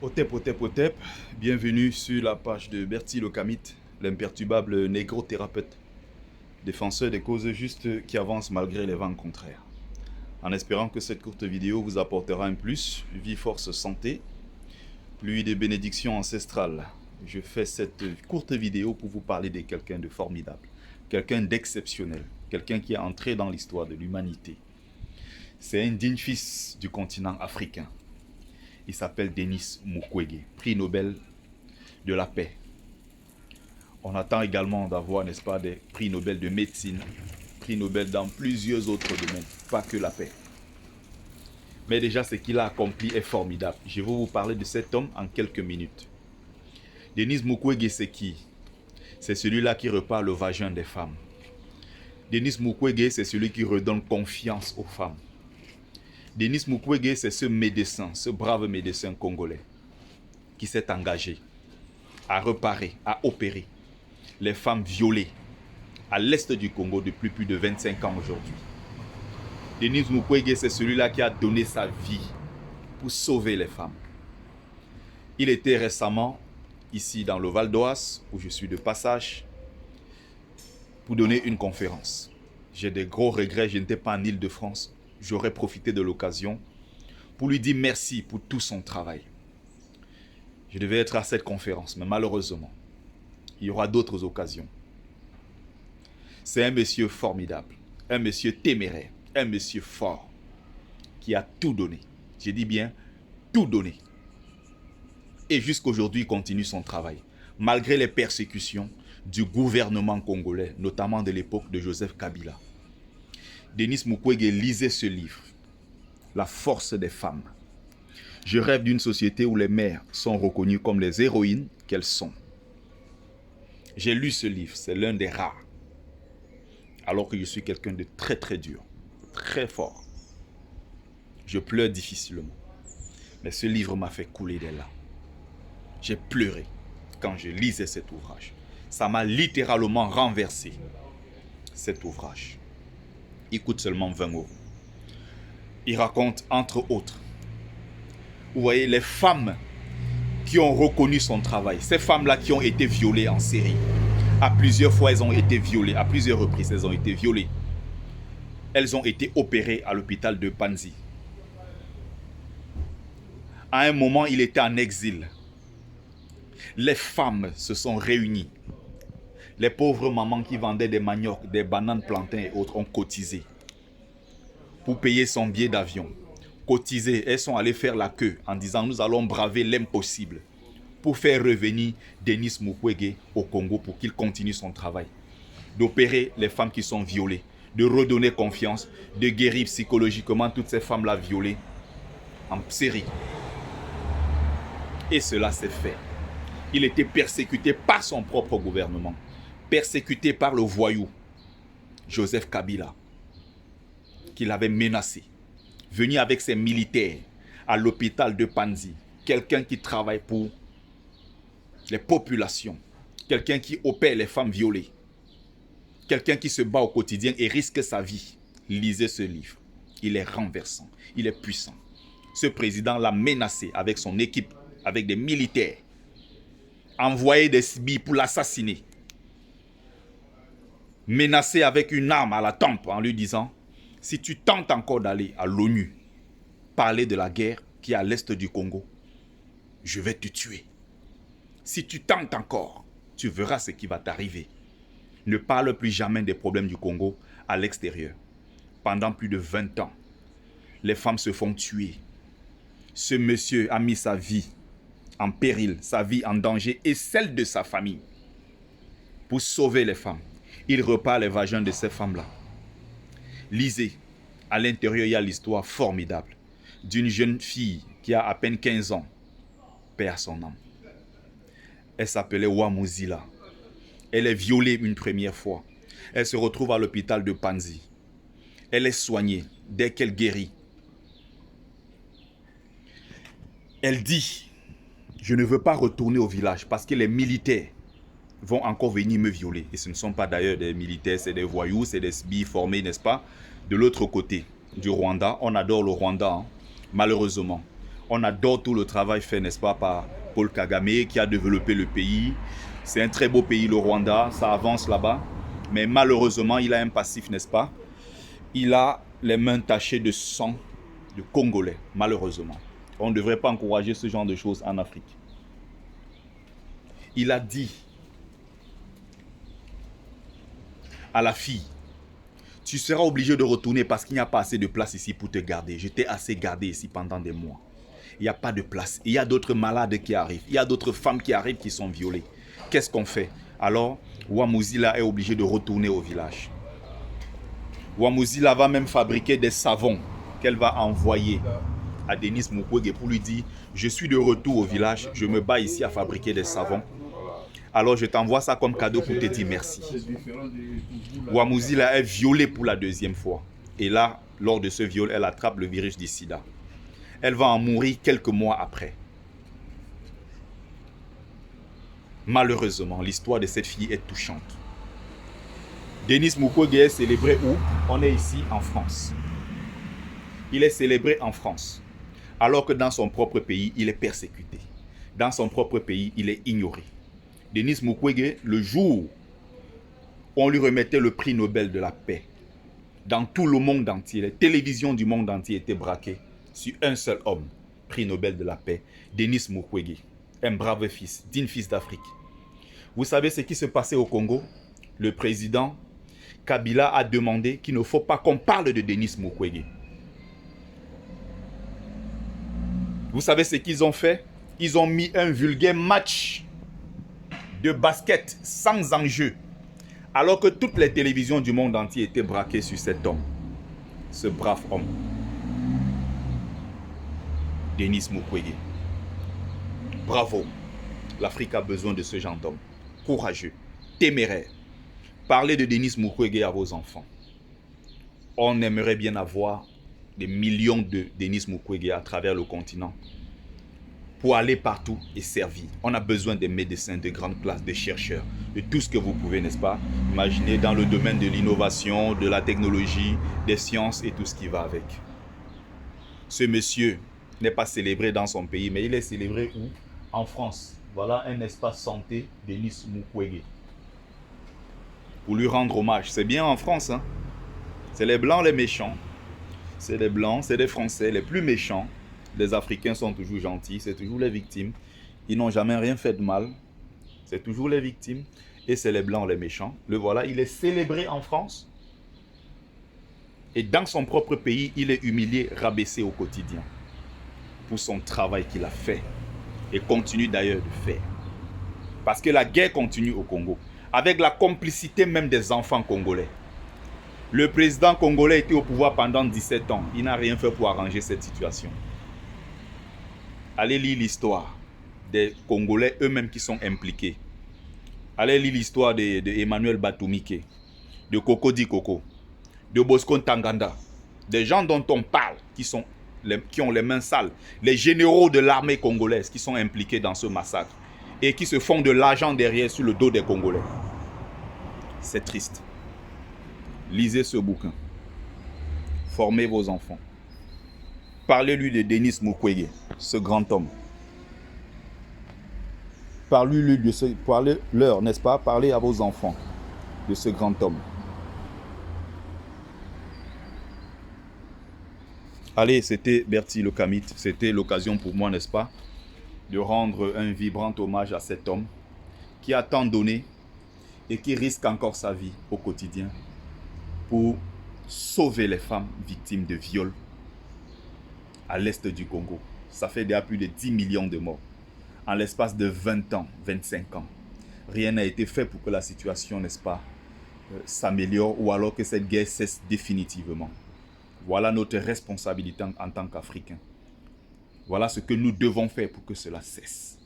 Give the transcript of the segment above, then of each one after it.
Otep, Otep, Otep, bienvenue sur la page de Bertie le Kamite, l'imperturbable négro-thérapeute, défenseur des causes justes qui avance malgré les vents contraires. En espérant que cette courte vidéo vous apportera un plus, vie, force, santé, pluie de bénédictions ancestrales. Je fais cette courte vidéo pour vous parler de quelqu'un de formidable, quelqu'un d'exceptionnel, quelqu'un qui est entré dans l'histoire de l'humanité. C'est un digne fils du continent africain. Il s'appelle Denis Mukwege, prix Nobel de la paix. On attend également d'avoir, n'est-ce pas, des prix Nobel de médecine, prix Nobel dans plusieurs autres domaines, pas que la paix. Mais déjà, ce qu'il a accompli est formidable. Je vais vous parler de cet homme en quelques minutes. Denis Mukwege, c'est qui? C'est celui-là qui repart le vagin des femmes. Denis Mukwege, c'est celui qui redonne confiance aux femmes. Denis Mukwege, c'est ce médecin, ce brave médecin congolais qui s'est engagé à réparer, à opérer les femmes violées à l'est du Congo depuis plus de 25 ans aujourd'hui. Denis Mukwege, c'est celui-là qui a donné sa vie pour sauver les femmes. Il était récemment ici dans le Val d'Oise, où je suis de passage, pour donner une conférence. J'ai des gros regrets, je n'étais pas en Île-de-France. J'aurais profité de l'occasion pour lui dire merci pour tout son travail. Je devais être à cette conférence, mais malheureusement, il y aura d'autres occasions. C'est un monsieur formidable, un monsieur téméraire, un monsieur fort, qui a tout donné. Je dis bien tout donné. Et jusqu'aujourd'hui, il continue son travail, malgré les persécutions du gouvernement congolais, notamment de l'époque de Joseph Kabila. Denis Mukwege lisait ce livre, La force des femmes. Je rêve d'une société où les mères sont reconnues comme les héroïnes qu'elles sont. J'ai lu ce livre, c'est l'un des rares. Alors que je suis quelqu'un de très très dur, très fort. Je pleure difficilement. Mais ce livre m'a fait couler des larmes. J'ai pleuré quand je lisais cet ouvrage. Ça m'a littéralement renversé, cet ouvrage. Il coûte seulement 20 €. Il raconte, entre autres, vous voyez, les femmes qui ont reconnu son travail, ces femmes-là qui ont été violées en série. À plusieurs fois, elles ont été violées, à plusieurs reprises, elles ont été violées. Elles ont été opérées à l'hôpital de Panzi. À un moment, il était en exil. Les femmes se sont réunies. Les pauvres mamans qui vendaient des maniocs, des bananes, plantains et autres ont cotisé pour payer son billet d'avion. Cotisé, elles sont allées faire la queue en disant nous allons braver l'impossible pour faire revenir Denis Mukwege au Congo pour qu'il continue son travail. D'opérer les femmes qui sont violées, de redonner confiance, de guérir psychologiquement toutes ces femmes-là violées en série. Et cela s'est fait. Il était persécuté par son propre gouvernement, persécuté par le voyou Joseph Kabila, qui l'avait menacé, venu avec ses militaires à l'hôpital de Panzi, quelqu'un qui travaille pour les populations, quelqu'un qui opère les femmes violées, quelqu'un qui se bat au quotidien et risque sa vie. Lisez ce livre, il est renversant, il est puissant. Ce président l'a menacé avec son équipe, avec des militaires, envoyé des billes pour l'assassiner, menacé avec une arme à la tempe en lui disant « Si tu tentes encore d'aller à l'ONU, parler de la guerre qui est à l'est du Congo, je vais te tuer. Si tu tentes encore, tu verras ce qui va t'arriver. Ne parle plus jamais des problèmes du Congo à l'extérieur. » Pendant plus de 20 ans, les femmes se font tuer. Ce monsieur a mis sa vie en péril, sa vie en danger et celle de sa famille pour sauver les femmes. Il repart les vagins de ces femmes-là. Lisez, à l'intérieur, il y a l'histoire formidable d'une jeune fille qui a à peine 15 ans, paix à son âme. Elle s'appelait Wamuzila. Elle est violée une première fois. Elle se retrouve à l'hôpital de Panzi. Elle est soignée. Dès qu'elle guérit, elle dit « Je ne veux pas retourner au village parce que les militaires vont encore venir me violer. » Et ce ne sont pas d'ailleurs des militaires, c'est des voyous, c'est des sbires formés, n'est-ce pas? De l'autre côté du Rwanda, on adore le Rwanda, hein? Malheureusement. On adore tout le travail fait, n'est-ce pas, par Paul Kagame qui a développé le pays. C'est un très beau pays, le Rwanda, ça avance là-bas. Mais malheureusement, il a un passif, n'est-ce pas? Il a les mains tachées de sang de Congolais, malheureusement. On ne devrait pas encourager ce genre de choses en Afrique. Il a dit à la fille, tu seras obligé de retourner parce qu'il n'y a pas assez de place ici pour te garder. Je t'ai assez gardé ici pendant des mois. Il n'y a pas de place. Il y a d'autres malades qui arrivent. Il y a d'autres femmes qui arrivent qui sont violées. Qu'est-ce qu'on fait? Alors, Wamuzila est obligé de retourner au village. Wamuzila va même fabriquer des savons qu'elle va envoyer à Denis Mukwege pour lui dire « Je suis de retour au village, je me bats ici à fabriquer des savons. Alors je t'envoie ça comme cadeau pour te dire merci. » Wamuzila est violée pour la deuxième fois. Et là, lors de ce viol, elle attrape le virus du sida. Elle va en mourir quelques mois après. Malheureusement, l'histoire de cette fille est touchante. Denis Mukwege est célébré où? On est ici en France. Il est célébré en France. Alors que dans son propre pays, il est persécuté. Dans son propre pays, il est ignoré. Denis Mukwege, le jour où on lui remettait le prix Nobel de la paix, dans tout le monde entier, les télévisions du monde entier étaient braquées sur un seul homme, prix Nobel de la paix, Denis Mukwege, un brave fils, digne fils d'Afrique. Vous savez ce qui se passait au Congo? Le président Kabila a demandé qu'il ne faut pas qu'on parle de Denis Mukwege. Vous savez ce qu'ils ont fait? Ils ont mis un vulgaire match de basket sans enjeu, alors que toutes les télévisions du monde entier étaient braquées sur cet homme, ce brave homme, Denis Mukwege. Bravo, l'Afrique a besoin de ce genre d'homme, courageux, téméraire. Parlez de Denis Mukwege à vos enfants. On aimerait bien avoir des millions de Denis Mukwege à travers le continent pour aller partout et servir. On a besoin des médecins, de grandes classes, des chercheurs, de tout ce que vous pouvez, n'est-ce pas? Imaginez dans le domaine de l'innovation, de la technologie, des sciences et tout ce qui va avec. Ce monsieur n'est pas célébré dans son pays, mais il est célébré où? En France. Voilà un espace santé, Denis Mukwege. Pour lui rendre hommage. C'est bien en France, hein? C'est les Blancs les méchants. C'est les Blancs, c'est les Français les plus méchants. Les Africains sont toujours gentils, c'est toujours les victimes. Ils n'ont jamais rien fait de mal. C'est toujours les victimes. Et c'est les Blancs les méchants. Le voilà, il est célébré en France. Et dans son propre pays, il est humilié, rabaissé au quotidien. Pour son travail qu'il a fait. Et continue d'ailleurs de faire. Parce que la guerre continue au Congo. Avec la complicité même des enfants congolais. Le président congolais était au pouvoir pendant 17 ans. Il n'a rien fait pour arranger cette situation. Allez lire l'histoire des Congolais eux-mêmes qui sont impliqués. Allez lire l'histoire de Emmanuel Batumike, de Cocody Coco, de Bosco Ntaganda. Des gens dont on parle, qui ont les mains sales. Les généraux de l'armée congolaise qui sont impliqués dans ce massacre. Et qui se font de l'argent derrière sur le dos des Congolais. C'est triste. Lisez ce bouquin. Formez vos enfants. Parlez-lui de Denis Mukwege, ce grand homme. Parlez-lui de ce... Parlez-leur, n'est-ce pas? Parlez à vos enfants de ce grand homme. Allez, c'était Bertie Lokamit. C'était l'occasion pour moi, n'est-ce pas, de rendre un vibrant hommage à cet homme qui a tant donné et qui risque encore sa vie au quotidien pour sauver les femmes victimes de viols à l'est du Congo. Ça fait déjà plus de 10 millions de morts. En l'espace de 20 ans, 25 ans. Rien n'a été fait pour que la situation, n'est-ce pas, s'améliore ou alors que cette guerre cesse définitivement. Voilà notre responsabilité en tant qu'Africains. Voilà ce que nous devons faire pour que cela cesse.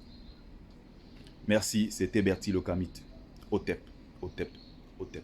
Merci, c'était Bertie Lokamit. Otep, Otep, Otep.